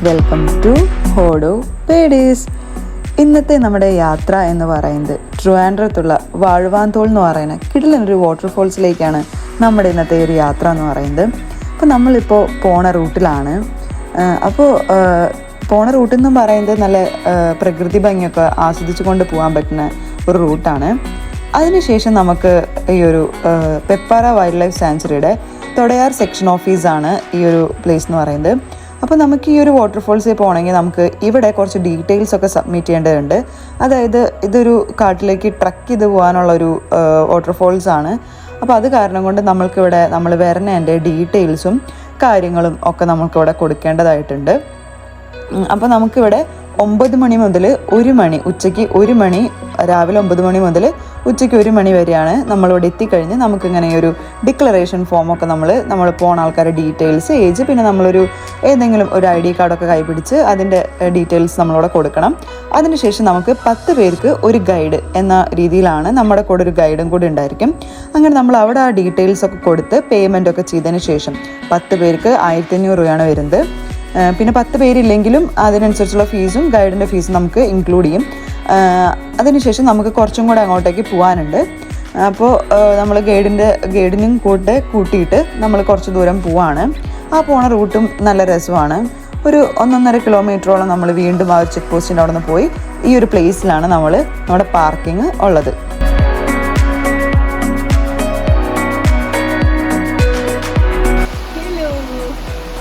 Welcome to ഹോഡോ പേഡീസ്. ഇന്നത്തെ നമ്മുടെ യാത്ര എന്ന് പറയുന്നത് ട്രിവാൻഡ്രത്തുള്ള വാഴ്വാന്തോൾ എന്ന് പറയുന്ന കിടിലനൊരു വാട്ടർഫോൾസിലേക്കാണ് നമ്മുടെ ഇന്നത്തെ ഒരു യാത്ര എന്ന് പറയുന്നത്. അപ്പോൾ നമ്മളിപ്പോൾ പോണ റൂട്ടിലാണ്. അപ്പോൾ പോണ റൂട്ടെന്ന് പറയുന്നത് നല്ല പ്രകൃതി ഭംഗിയൊക്കെ ആസ്വദിച്ചു കൊണ്ട് പോകാൻ പറ്റുന്ന ഒരു റൂട്ടാണ്. അതിനുശേഷം നമുക്ക് ഈ ഒരു പെപ്പാറ വൈൽഡ് ലൈഫ് സാങ്ച്വറിയുടെ തൊടയാർ സെക്ഷൻ ഓഫീസാണ് ഈ ഒരു പ്ലേസ് എന്ന് പറയുന്നത്. അപ്പോൾ നമുക്ക് ഈ ഒരു വാട്ടർഫോൾസിൽ പോകണമെങ്കിൽ നമുക്ക് ഇവിടെ കുറച്ച് ഡീറ്റെയിൽസ് ഒക്കെ സബ്മിറ്റ് ചെയ്യേണ്ടതുണ്ട്. അതായത് ഇതൊരു കാട്ടിലേക്ക് ട്രക്ക് ചെയ്ത് പോകാനുള്ളൊരു വാട്ടർഫോൾസ് ആണ്. അപ്പോൾ അത് കാരണം കൊണ്ട് നമ്മൾക്കിവിടെ നമ്മൾ വരുന്നതിൻ്റെ ഡീറ്റെയിൽസും കാര്യങ്ങളും ഒക്കെ നമ്മൾക്കിവിടെ കൊടുക്കേണ്ടതായിട്ടുണ്ട്. അപ്പോൾ നമുക്കിവിടെ 9 മണി മുതൽ 1 മണി, ഉച്ചയ്ക്ക് 1 മണി, രാവിലെ 9 മണി മുതൽ ഉച്ചയ്ക്ക് 1 മണി വരെയാണ് നമ്മളിവിടെ എത്തിക്കഴിഞ്ഞ് നമുക്കിങ്ങനെ ഒരു ഡിക്ലറേഷൻ ഫോമൊക്കെ നമ്മൾ പോണ ആൾക്കാരുടെ ഡീറ്റെയിൽസ്, ഏജ്, പിന്നെ നമ്മളൊരു ഏതെങ്കിലും ഒരു ID കാർഡൊക്കെ കൈപിടിച്ച് അതിൻ്റെ ഡീറ്റെയിൽസ് നമ്മളിവിടെ കൊടുക്കണം. അതിനുശേഷം നമുക്ക് 10 പേർക്ക് ഒരു ഗൈഡ് എന്ന രീതിയിലാണ് നമ്മുടെ കൂടെ ഒരു ഗൈഡും കൂടി ഉണ്ടായിരിക്കും. അങ്ങനെ നമ്മൾ അവിടെ ആ ഡീറ്റെയിൽസ് ഒക്കെ കൊടുത്ത് പേയ്മെൻ്റ് ഒക്കെ ചെയ്തതിന് ശേഷം 10 പേർക്ക് 1500 രൂപയാണ് വരുന്നത്. പിന്നെ 10 പേരില്ലെങ്കിലും അതിനനുസരിച്ചുള്ള ഫീസും ഗൈഡിൻ്റെ ഫീസും നമുക്ക് ഇൻക്ലൂഡ് ചെയ്യും. അതിനുശേഷം നമുക്ക് കുറച്ചും കൂടെ അങ്ങോട്ടേക്ക് പോകാനുണ്ട്. അപ്പോൾ നമ്മൾ ഗൈഡിനും കൂട്ടിയിട്ട് നമ്മൾ കുറച്ച് ദൂരം പോവാണ്. ആ പോണ റൂട്ടും നല്ല രസമാണ്. ഒരു 1.5 കിലോമീറ്ററോളം നമ്മൾ വീണ്ടും ആ ഒരു ചെക്ക് പോസ്റ്റിൻ്റെ അവിടെ നിന്ന് പോയി ഈ ഒരു പ്ലേസിലാണ് നമ്മുടെ പാർക്കിംഗ് ഉള്ളത്.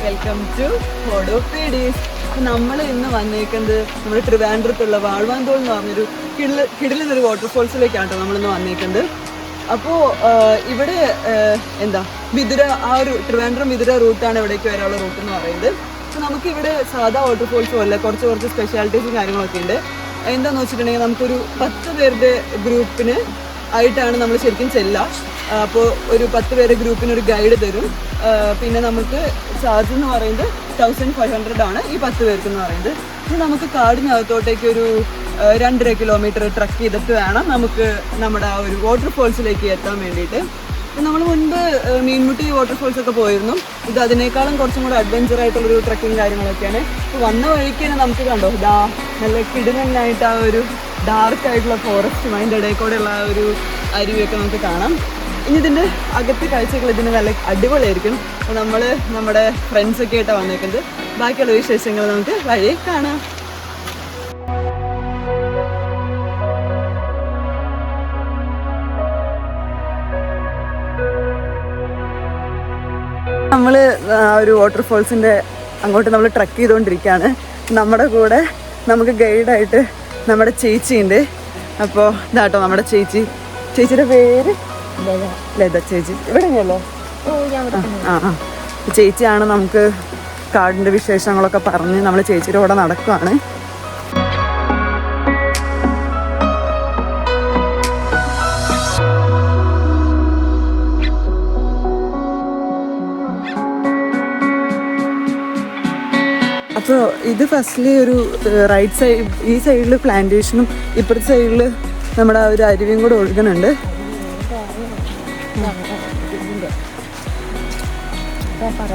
വെൽക്കം ടു ഹോഡോ പേഡീസ്. നമ്മൾ ഇന്ന് വന്നേക്കുന്നത് നമ്മുടെ ട്രിവാൻഡ്രത്തുള്ള വാഴ്വാന്തോൾ എന്ന് പറഞ്ഞൊരു കിടിലൊരു വാട്ടർഫോൾസിലേക്കാണ് കേട്ടോ നമ്മളിന്ന് വന്നേക്കുന്നത്. അപ്പോൾ ഇവിടെ വിതുര, ആ ഒരു ട്രിവാൻഡ്രം വിതുര റൂട്ടാണ് ഇവിടേക്ക് വരാനുള്ള റൂട്ട് എന്ന് പറയുന്നത്. അപ്പോൾ നമുക്കിവിടെ സാധാ വാട്ടർഫോൾസും അല്ല, കുറച്ച് സ്പെഷ്യാലിറ്റീസും കാര്യങ്ങളൊക്കെ ഉണ്ട്. എന്താണെന്ന് വെച്ചിട്ടുണ്ടെങ്കിൽ നമുക്കൊരു 10 പേരുടെ ഗ്രൂപ്പിന് ആയിട്ടാണ് നമ്മൾ ശരിക്കും ചെല്ലുക. അപ്പോൾ ഒരു 10 പേരുടെ ഗ്രൂപ്പിന് ഒരു ഗൈഡ് തരും. പിന്നെ നമുക്ക് ചാർജ് എന്ന് പറയുന്നത് 1500 ആണ് ഈ 10 പേർക്ക് എന്ന് പറയുന്നത്. ഇനി നമുക്ക് കാടിനകത്തോട്ടേക്ക് ഒരു 2.5 കിലോമീറ്റർ ട്രക്ക് ചെയ്തിട്ട് വേണം നമുക്ക് നമ്മുടെ ആ ഒരു വാട്ടർഫോൾസിലേക്ക് എത്താൻ വേണ്ടിയിട്ട്. നമ്മൾ മുൻപ് മീൻമുട്ടി വാട്ടർഫോൾസ് ഒക്കെ പോയിരുന്നു. ഇത് അതിനേക്കാളും കുറച്ചും കൂടെ അഡ്വഞ്ചർ ആയിട്ടുള്ളൊരു ട്രക്കിങ് കാര്യങ്ങളൊക്കെയാണ്. ഇപ്പോൾ വന്ന വഴിക്ക് തന്നെ നമുക്ക് കണ്ടോ നല്ല കിടിലനായിട്ട് ആ ഒരു ഡാർക്ക് ആയിട്ടുള്ള ഫോറസ്റ്റും അതിൻ്റെ ഇടയിൽ കൂടെയുള്ള ആ ഒരു അരുവിയൊക്കെ നമുക്ക് കാണാം. ഇനി ഇതിൻ്റെ അകത്ത് കാഴ്ചകൾ ഇതിന് നല്ല അടിപൊളിയായിരിക്കും. അപ്പോൾ നമ്മൾ നമ്മുടെ ഫ്രണ്ട്സൊക്കെ ആയിട്ടാണ് വന്നേക്കുന്നത്. ബാക്കിയുള്ള വിശേഷങ്ങൾ നമുക്ക് വഴി കാണാം. നമ്മൾ ആ ഒരു വാട്ടർഫോൾസിൻ്റെ അങ്ങോട്ട് നമ്മൾ ട്രക്ക് ചെയ്തുകൊണ്ടിരിക്കുകയാണ്. നമ്മുടെ കൂടെ നമുക്ക് ഗൈഡായിട്ട് നമ്മുടെ ചേച്ചിയുണ്ട്. അപ്പോൾ ഇതാട്ടോ നമ്മുടെ ചേച്ചിയുടെ പേര് ലത ചേച്ചി. ഇവിടെ ഉണ്ടല്ലോ. ചേച്ചിയാണ് നമുക്ക് കാടിൻ്റെ വിശേഷങ്ങളൊക്കെ പറഞ്ഞ് നമ്മൾ ചേച്ചിയുടെ കൂടെ നടക്കുകയാണ്. അപ്പോൾ ഇത് ഫസ്റ്റ്ലി ഒരു റൈറ്റ് സൈഡ്, ഈ സൈഡിൽ പ്ലാന്റേഷനും ഇപ്പുറത്തെ സൈഡിൽ നമ്മുടെ ആ ഒരു അരുവിയും കൂടെ ഒഴുകുന്നുണ്ട്. പെപ്പാറ,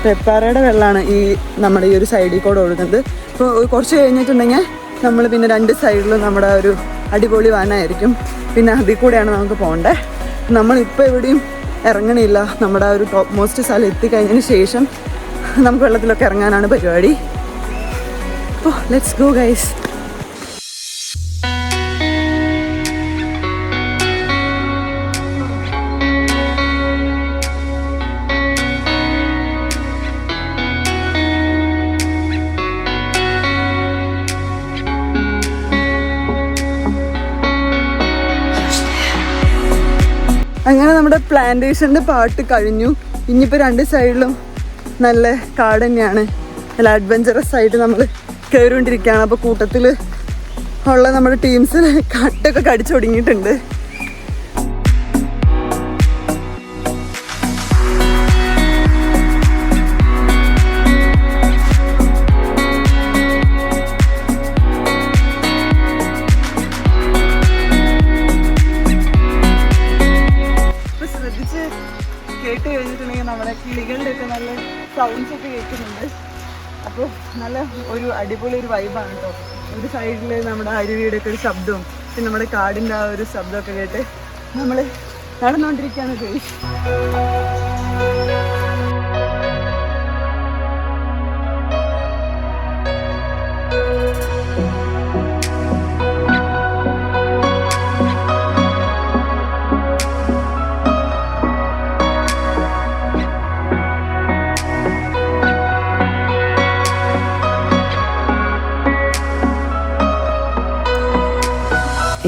പെപ്പാറയുടെ വെള്ളമാണ് ഈ നമ്മുടെ ഈ ഒരു സൈഡിൽ കൂടെ ഒഴുകുന്നത്. ഇപ്പോൾ കുറച്ച് കഴിഞ്ഞിട്ടുണ്ടെങ്കിൽ നമ്മൾ പിന്നെ 2 സൈഡിലും നമ്മുടെ ഒരു അടിപൊളി വനമായിരിക്കും. പിന്നെ അതിൽ കൂടെയാണ് നമുക്ക് പോകേണ്ടത്. നമ്മളിപ്പോൾ എവിടെയും ഇറങ്ങണില്ല. നമ്മുടെ ആ ഒരു ടോപ്പ് മോസ്റ്റ് സ്ഥലം എത്തിക്കഴിഞ്ഞതിന് ശേഷം നമുക്ക് വെള്ളത്തിലൊക്കെ ഇറങ്ങാനാണ് പരിപാടി. അപ്പോൾ ലെറ്റ്സ് ഗോ ഗൈസ്. അങ്ങനെ നമ്മുടെ പ്ലാന്റേഷൻ്റെ പാട്ട് കഴിഞ്ഞു. ഇനിയിപ്പോൾ 2 സൈഡിലും നല്ല കാട് തന്നെയാണ്. നല്ല അഡ്വഞ്ചറസ് ആയിട്ട് നമ്മൾ കയറിക്കൊണ്ടിരിക്കുകയാണ്. അപ്പോൾ കൂട്ടത്തിൽ ഉള്ള നമ്മുടെ ടീംസ് കട്ടൊക്കെ കടിച്ചു തുടങ്ങിയിട്ടുണ്ട്. കേട്ട് കഴിഞ്ഞിട്ടുണ്ടെങ്കിൽ നമ്മുടെ കിളികളുടെ ഒക്കെ നല്ല സൗണ്ട്സ് ഒക്കെ കേൾക്കുന്നുണ്ട്. അപ്പോൾ നല്ല ഒരു അടിപൊളി ഒരു വൈബാണ് കേട്ടോ. ഒരു സൈഡിൽ നമ്മുടെ അരുവിയുടെ ഒക്കെ ഒരു ശബ്ദവും പിന്നെ നമ്മുടെ കാടിൻ്റെ ആ ഒരു ശബ്ദമൊക്കെ കേട്ട് നമ്മൾ നടന്നുകൊണ്ടിരിക്കുകയാണ് ഗൈസ്.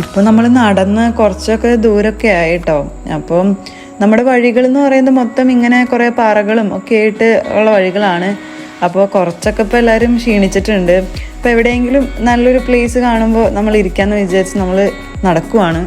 ഇപ്പോൾ നമ്മൾ നടന്ന് കുറച്ചൊക്കെ ദൂരമൊക്കെ ആയിട്ടോ. അപ്പം നമ്മുടെ വഴികൾ എന്ന് പറയുന്നത് മൊത്തം ഇങ്ങനെ കുറേ പാറകളും ഒക്കെ ആയിട്ട് ഉള്ള വഴികളാണ്. അപ്പോൾ കുറച്ചൊക്കെ ഇപ്പോൾ എല്ലാവരും ക്ഷീണിച്ചിട്ടുണ്ട്. ഇപ്പോൾ എവിടെയെങ്കിലും നല്ലൊരു പ്ലേസ് കാണുമ്പോൾ നമ്മൾ ഇരിക്കാമെന്ന് വിചാരിച്ച് നമ്മൾ നടക്കുവാണ്.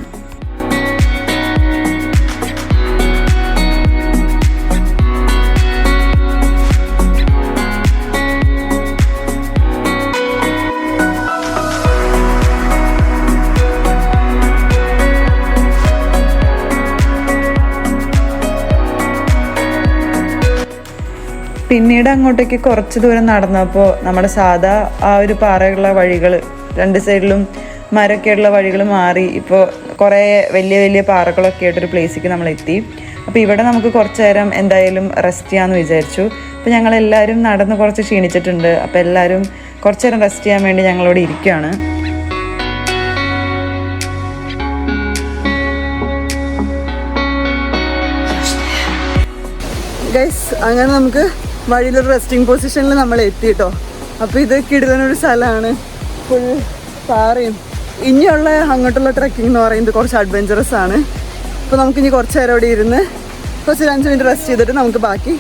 പിന്നീട് അങ്ങോട്ടേക്ക് കുറച്ച് ദൂരം നടന്നപ്പോൾ നമ്മുടെ സാധാ ആ ഒരു പാറയുള്ള വഴികൾ, രണ്ട് സൈഡിലും മരമൊക്കെയുള്ള വഴികൾ മാറി ഇപ്പോൾ കുറേ വലിയ വലിയ പാറകളൊക്കെ ആയിട്ടൊരു പ്ലേസിലേക്ക് നമ്മൾ എത്തി. അപ്പോൾ ഇവിടെ നമുക്ക് കുറച്ച് നേരം എന്തായാലും റെസ്റ്റ് ചെയ്യാമെന്ന് വിചാരിച്ചു. അപ്പോൾ ഞങ്ങളെല്ലാവരും നടന്ന് കുറച്ച് ക്ഷീണിച്ചിട്ടുണ്ട്. അപ്പോൾ എല്ലാവരും കുറച്ച് നേരം റെസ്റ്റ് ചെയ്യാൻ വേണ്ടി ഞങ്ങളിവിടെ ഇരിക്കുകയാണ്. ഗൈസ്, അങ്ങനെ നമുക്ക് വഴിയിലൊരു റെസ്റ്റിംഗ് പൊസിഷനിൽ നമ്മൾ എത്തി കേട്ടോ. അപ്പോൾ ഇത് കിടിലനൊരു സ്ഥലമാണ്. ഫുൾ പാറയും. ഇനിയുള്ള അങ്ങോട്ടുള്ള ട്രെക്കിംഗ് എന്ന് പറയുന്നത് കുറച്ച് അഡ്വഞ്ചറസ് ആണ്. അപ്പോൾ നമുക്കിനി കുറച്ച് നേരം അവിടെ ഇരുന്ന് കുറച്ച് 5 മിനിറ്റ് റെസ്റ്റ് ചെയ്തിട്ട് നമുക്ക് ബാക്കി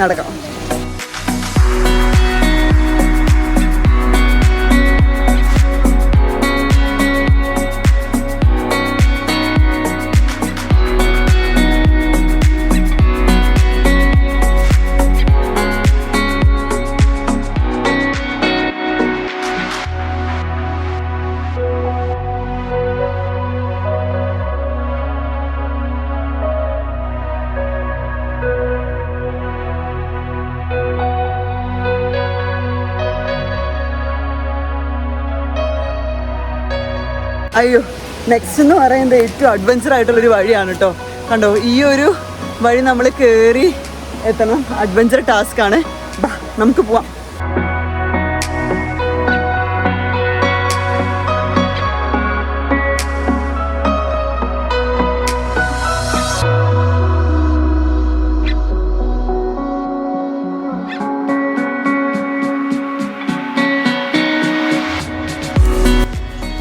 നടക്കാം. അയ്യോ, നെക്സ്റ്റ് എന്ന് പറയുന്നത് ഏറ്റവും അഡ്വഞ്ചർ ആയിട്ടുള്ളൊരു വഴിയാണ് കേട്ടോ. കണ്ടോ, ഈ ഒരു വഴി നമ്മൾ കയറി എത്തണം. അഡ്വഞ്ചർ ടാസ്ക്കാണ്. നമുക്ക് പോവാം.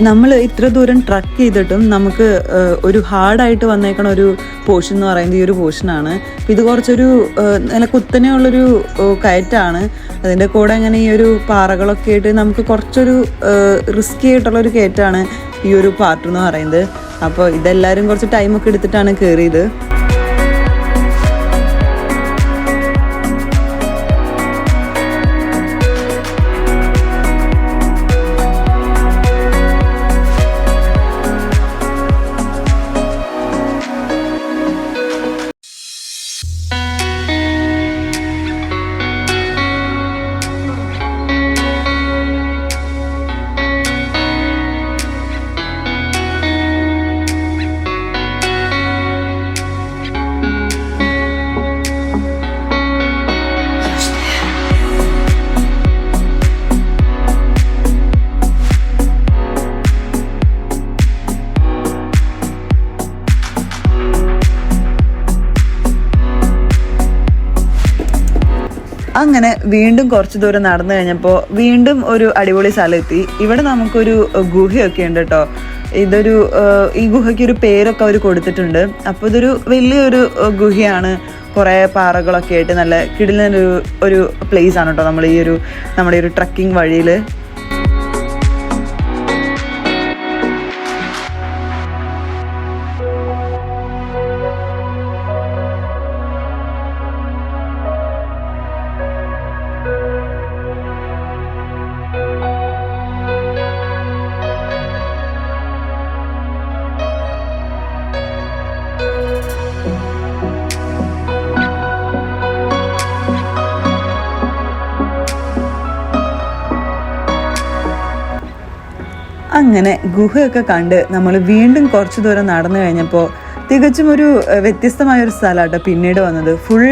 നമ്മൾ ഇത്ര ദൂരം ട്രക്ക് ചെയ്തിട്ടും നമുക്ക് ഒരു ഹാർഡായിട്ട് വന്നേക്കണ ഒരു പോർഷൻ എന്ന് പറയുന്നത് ഈ ഒരു പോർഷനാണ്. ഇത് കുറച്ചൊരു നല്ല കുത്തനെയുള്ളൊരു കയറ്റാണ്. അതിൻ്റെ കൂടെ ഇങ്ങനെ ഈ ഒരു പാറകളൊക്കെ ആയിട്ട് നമുക്ക് കുറച്ചൊരു റിസ്കി ആയിട്ടുള്ളൊരു കയറ്റാണ് ഈ ഒരു പാർട്ട് എന്ന് പറയുന്നത്. അപ്പോൾ ഇതെല്ലാവരും കുറച്ച് ടൈമൊക്കെ എടുത്തിട്ടാണ് കയറിയത്. അങ്ങനെ വീണ്ടും കുറച്ച് ദൂരം നടന്നു കഴിഞ്ഞപ്പോൾ വീണ്ടും ഒരു അടിപൊളി സ്ഥലമെത്തി. ഇവിടെ നമുക്കൊരു ഗുഹയൊക്കെ ഉണ്ട് കേട്ടോ. ഇതൊരു ഈ ഗുഹയ്ക്ക് ഒരു പേരൊക്കെ അവർ കൊടുത്തിട്ടുണ്ട്. അപ്പോൾ ഇതൊരു വലിയൊരു ഗുഹയാണ്. കുറേ പാറകളൊക്കെ ആയിട്ട് നല്ല കിടിലൊരു പ്ലേസ് ആണ് കേട്ടോ നമ്മുടെ ഒരു ട്രക്കിംഗ് വഴിയിൽ. അങ്ങനെ ഗുഹയൊക്കെ കണ്ട് നമ്മൾ വീണ്ടും കുറച്ച് ദൂരം നടന്നു കഴിഞ്ഞപ്പോൾ തികച്ചും ഒരു വ്യത്യസ്തമായൊരു സ്ഥലമാട്ടോ പിന്നീട് വന്നത്. ഫുൾ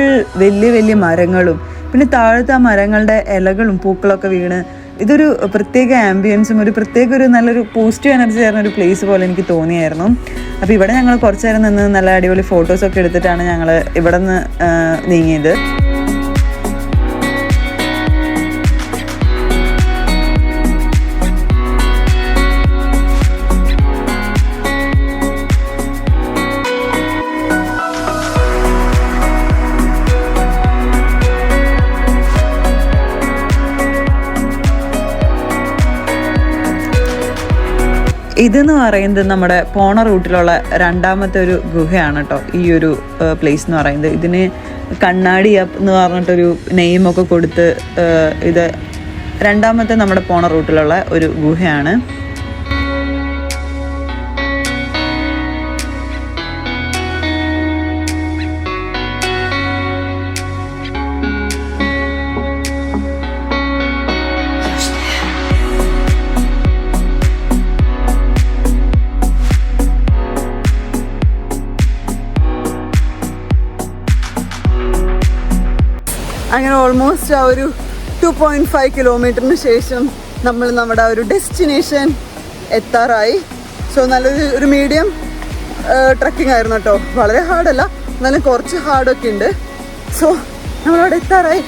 വലിയ വലിയ മരങ്ങളും പിന്നെ താഴത്തെ ആ മരങ്ങളുടെ ഇലകളും പൂക്കളൊക്കെ വീണ് ഇതൊരു പ്രത്യേക ആംബിയൻസും ഒരു നല്ലൊരു പോസിറ്റീവ് എനർജി തരുന്ന ഒരു പ്ലേസ് പോലെ എനിക്ക് തോന്നിയായിരുന്നു. അപ്പോൾ ഇവിടെ ഞങ്ങൾ കുറച്ച് നേരം നിന്ന് നല്ല അടിപൊളി ഫോട്ടോസൊക്കെ എടുത്തിട്ടാണ് ഞങ്ങൾ ഇവിടെ നിന്ന് നീങ്ങിയത്. ഇതെന്ന് പറയുന്നത് നമ്മുടെ പോണ റൂട്ടിലുള്ള രണ്ടാമത്തെ ഒരു ഗുഹയാണ് കേട്ടോ. ഈ ഒരു പ്ലേസ് എന്ന് പറയുന്നത് ഇതിന് കണ്ണാടി അപ്പ് എന്ന് പറഞ്ഞിട്ടൊരു നെയിമൊക്കെ കൊടുത്ത് ഇത് രണ്ടാമത്തെ നമ്മുടെ പോണ റൂട്ടിലുള്ള ഒരു ഗുഹയാണ്. അങ്ങനെ ഓൾമോസ്റ്റ് ആ ഒരു 2.5 കിലോമീറ്ററിന് ശേഷം നമ്മൾ നമ്മുടെ ആ ഒരു ഡെസ്റ്റിനേഷൻ എത്താറായി. സോ നല്ലൊരു മീഡിയം ട്രക്കിംഗ് ആയിരുന്നു കേട്ടോ. വളരെ ഹാർഡല്ല, എന്നാലും കുറച്ച് ഹാർഡൊക്കെ ഉണ്ട്. സോ നമ്മളവിടെ എത്താറായി.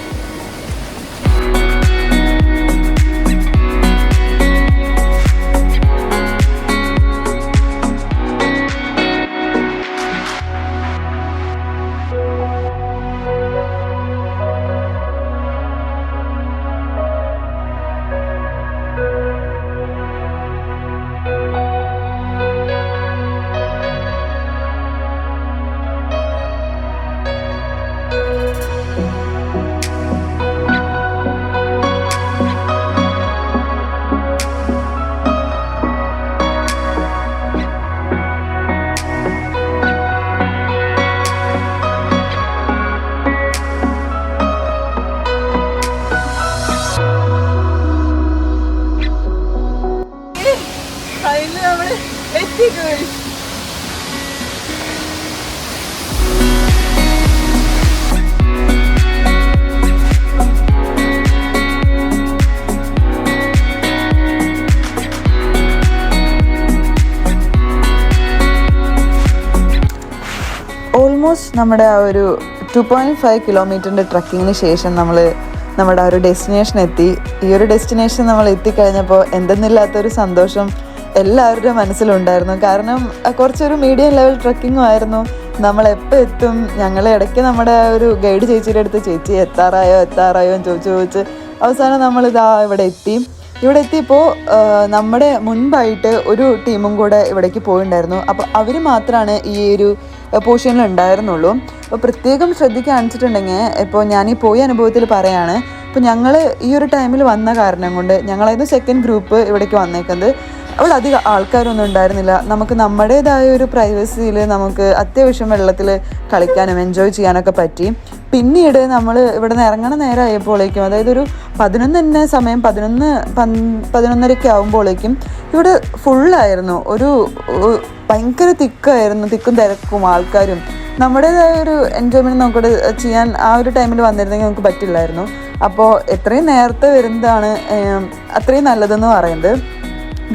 ഓൾമോസ്റ്റ് നമ്മുടെ ആ ഒരു 2.5 കിലോമീറ്ററിൻ്റെ ട്രക്കിങ്ങിന് ശേഷം നമ്മൾ നമ്മുടെ ആ ഒരു ഡെസ്റ്റിനേഷൻ എത്തി. ഈ ഒരു ഡെസ്റ്റിനേഷൻ നമ്മൾ എത്തിക്കഴിഞ്ഞപ്പോൾ എന്തെന്നില്ലാത്തൊരു സന്തോഷം എല്ലാവരുടെയും മനസ്സിലുണ്ടായിരുന്നു. കാരണം കുറച്ചൊരു മീഡിയം ലെവൽ ട്രക്കിങ്ങും ആയിരുന്നു. നമ്മളെപ്പോൾ എത്തും, ഞങ്ങൾ ഇടയ്ക്ക് നമ്മുടെ ഒരു ഗൈഡ് ചേച്ചിയുടെ അടുത്ത് ചേച്ചി എത്താറായോ എന്ന് ചോദിച്ച് അവസാനം നമ്മളിതാ ഇവിടെ എത്തിയപ്പോൾ നമ്മുടെ മുൻപായിട്ട് ഒരു ടീമും കൂടെ ഇവിടേക്ക് പോയിട്ടുണ്ടായിരുന്നു. അപ്പോൾ അവർ മാത്രമാണ് ഈ ഒരു പോർഷനിൽ ഉണ്ടായിരുന്നുള്ളൂ. അപ്പോൾ പ്രത്യേകം ശ്രദ്ധിക്കാണിച്ചിട്ടുണ്ടെങ്കിൽ ഇപ്പോൾ ഞാൻ ഈ പോയ അനുഭവത്തിൽ പറയാണ്. അപ്പോൾ ഞങ്ങൾ ഈ ഒരു ടൈമിൽ വന്ന കാരണം കൊണ്ട് ഞങ്ങളായിരുന്നു സെക്കൻഡ് ഗ്രൂപ്പ് ഇവിടേക്ക് വന്നേക്കുന്നത്. അവിടെ അധികം ആൾക്കാരൊന്നും ഉണ്ടായിരുന്നില്ല. നമുക്ക് നമ്മുടേതായ ഒരു പ്രൈവസിയിൽ നമുക്ക് അത്യാവശ്യം വെള്ളത്തിൽ കളിക്കാനും എൻജോയ് ചെയ്യാനൊക്കെ പറ്റി. പിന്നീട് നമ്മൾ ഇവിടെ നിന്ന് ഇറങ്ങണ നേരമായപ്പോഴേക്കും, അതായത് ഒരു 11:30 ആകുമ്പോഴേക്കും ഇവിടെ ഫുള്ളായിരുന്നു. ഒരു ഭയങ്കര തിക്കും തിരക്കും ആൾക്കാരും. നമ്മുടേതായ ഒരു എൻജോയ്മെൻറ്റ് നമുക്കിവിടെ ചെയ്യാൻ ആ ഒരു ടൈമിൽ വന്നിരുന്നെങ്കിൽ നമുക്ക് പറ്റില്ലായിരുന്നു. അപ്പോൾ എത്രയും നേരത്തെ വരുന്നതാണ് അത്രയും നല്ലതെന്ന് പറയുന്നത്.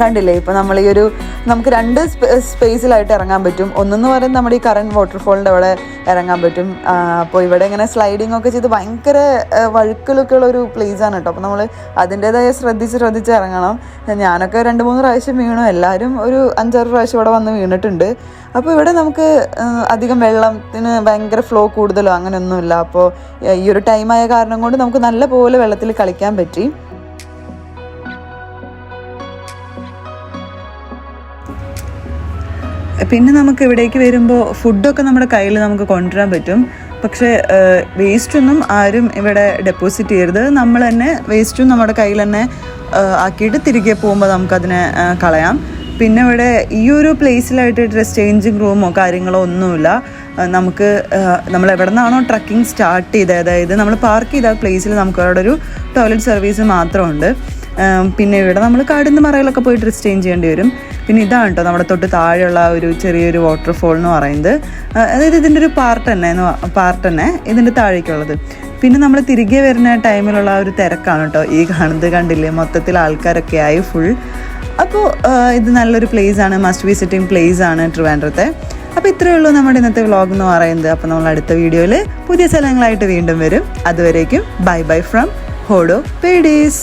കണ്ടില്ലേ, ഇപ്പോൾ നമ്മൾ ഈ ഒരു നമുക്ക് 2 സ്പേസിലായിട്ട് ഇറങ്ങാൻ പറ്റും. ഒന്നെന്ന് പറയുന്നത് നമ്മുടെ ഈ കറണ്ട് വാട്ടർഫോളിൻ്റെ അവിടെ ഇറങ്ങാൻ പറ്റും. അപ്പോൾ ഇവിടെ ഇങ്ങനെ സ്ലൈഡിങ് ഒക്കെ ചെയ്ത് ഭയങ്കര വഴുക്കലൊക്കെ ഉള്ള ഒരു പ്ലേസാണ് കേട്ടോ. അപ്പോൾ നമ്മൾ അതിൻ്റേതായ ശ്രദ്ധിച്ച് ഇറങ്ങണം. ഞാനൊക്കെ 2-3 പ്രാവശ്യം വീണു. എല്ലാവരും ഒരു 5-6 പ്രാവശ്യം ഇവിടെ വന്ന് വീണിട്ടുണ്ട്. അപ്പോൾ ഇവിടെ നമുക്ക് അധികം വെള്ളത്തിന് ഭയങ്കര ഫ്ലോ കൂടുതലോ അങ്ങനെയൊന്നുമില്ല. അപ്പോൾ ഈ ഒരു ടൈമായ കാരണം കൊണ്ട് നമുക്ക് നല്ല പോലെ വെള്ളത്തിൽ കളിക്കാൻ പറ്റി. പിന്നെ നമുക്ക് ഇവിടേക്ക് വരുമ്പോൾ ഫുഡൊക്കെ നമ്മുടെ കയ്യിൽ നമുക്ക് കൊണ്ടുവരാൻ പറ്റും. പക്ഷേ വേസ്റ്റൊന്നും ആരും ഇവിടെ ഡെപ്പോസിറ്റ് ചെയ്യരുത്. നമ്മൾ തന്നെ വേസ്റ്റും നമ്മുടെ കയ്യിൽ തന്നെ ആക്കിയിട്ട് തിരികെ പോകുമ്പോൾ നമുക്കതിനെ കളയാം. പിന്നെ ഇവിടെ ഈ ഒരു പ്ലേസിലായിട്ട് ഡ്രസ് ചേഞ്ചിങ് റൂമോ കാര്യങ്ങളോ ഒന്നുമില്ല. നമുക്ക് നമ്മൾ എവിടെ നിന്നാണോ ട്രക്കിംഗ് സ്റ്റാർട്ട് ചെയ്തത്, അതായത് നമ്മൾ പാർക്ക് ചെയ്ത പ്ലേസിൽ നമുക്ക് അവിടെ ഒരു ടോയ്ലറ്റ് സർവീസ് മാത്രമുണ്ട്. പിന്നെ ഇവിടെ നമ്മൾ കാടിൻ്റെ മറയിലൊക്കെ പോയി ഡ്രസ് ചേഞ്ച് ചെയ്യേണ്ടി വരും. പിന്നെ ഇതാണ് കേട്ടോ നമ്മുടെ തൊട്ട് താഴെയുള്ള ഒരു ചെറിയൊരു വാട്ടർഫോൾ എന്ന് പറയുന്നത്. അതായത് ഇതിൻ്റെ ഒരു പാർട്ട് തന്നെ ഇതിൻ്റെ താഴേക്കുള്ളത്. പിന്നെ നമ്മൾ തിരികെ വരുന്ന ടൈമിലുള്ള ഒരു തിരക്കാണ് കേട്ടോ ഈ കാണുന്നത്. കണ്ടില്ലേ, മൊത്തത്തിൽ ആൾക്കാരൊക്കെ ആയി ഫുൾ. അപ്പോൾ ഇത് നല്ലൊരു പ്ലേസാണ്, മസ്റ്റ് വിസിറ്റിംഗ് പ്ലേസ് ആണ് ട്രിവാൻഡ്രത്തെ. അപ്പോൾ ഇത്രയേ ഉള്ളൂ നമ്മുടെ ഇന്നത്തെ വ്ളോഗ് എന്ന് പറയുന്നത്. അപ്പോൾ നമ്മൾ അടുത്ത വീഡിയോയിൽ പുതിയ സ്ഥലങ്ങളായിട്ട് വീണ്ടും വരും. അതുവരേക്കും ബൈ ബൈ ഫ്രം ഹോഡോ പേഡീസ്.